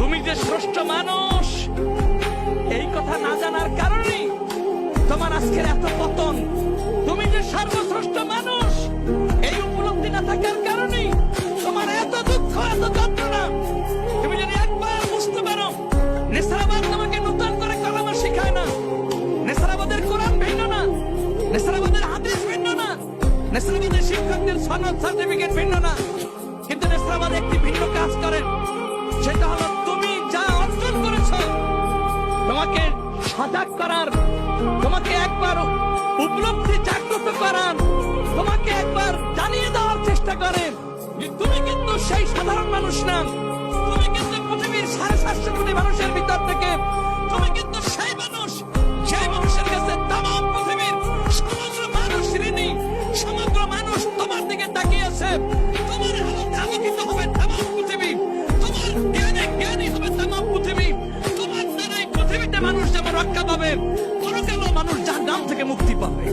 তুমি যে শ্রেষ্ঠ মানুষ এই কথা না জানার কারণে তোমার আজকের এত পতন। তুমি যে সর্বশ্রেষ্ঠ মানুষ এই উপলব্ধি না থাকার কারণে তোমার এত দুঃখ, এত যন্ত্রণা। তুমি যদি একবার বুঝতে পারো, নেসারাবাদ তোমাকে নতুন করে কলমা শেখায় না। নেসারাবাদের কোরআন ভিন্ন না, নেসারাবাদের হাদিস ভিন্ন না, নেসারাবাদের শিক্ষকদের সনদ সার্টিফিকেট ভিন্ন না, কিন্তু নেসারাবাদ একটি ভিন্ন কাজ করে। সেটা হলো তুমি যা অর্জন করেছো তোমাকে সজাগ করার, তোমাকে একবার উপলব্ধি জাগ্রত করার, তোমাকে একবার জানিয়ে দেওয়ার চেষ্টা করে যে তুমি কিন্তু সেই সাধারণ মানুষ না। তুমি কিন্তু পৃথিবীর 750 কোটি মানুষের ভিতর থেকে তুমি কিন্তু সেই মানুষ, সেই মানুষের কাছে তামাম পৃথিবীর সমগ্র মানুষ ঋণী। সমগ্র মানুষ তোমার দিকে তাকিয়ে আছে। তোমার আলোতে আলোকিত হবে তামাম পৃথিবী, তোমার জ্ঞানে জ্ঞানী হবে তামাম পৃথিবী। তোমার দ্বারাই পৃথিবীতে মানুষ যেমন রক্ষা পাবে, পরকালেও মানুষ জাহান্নাম থেকে মুক্তি পাবে।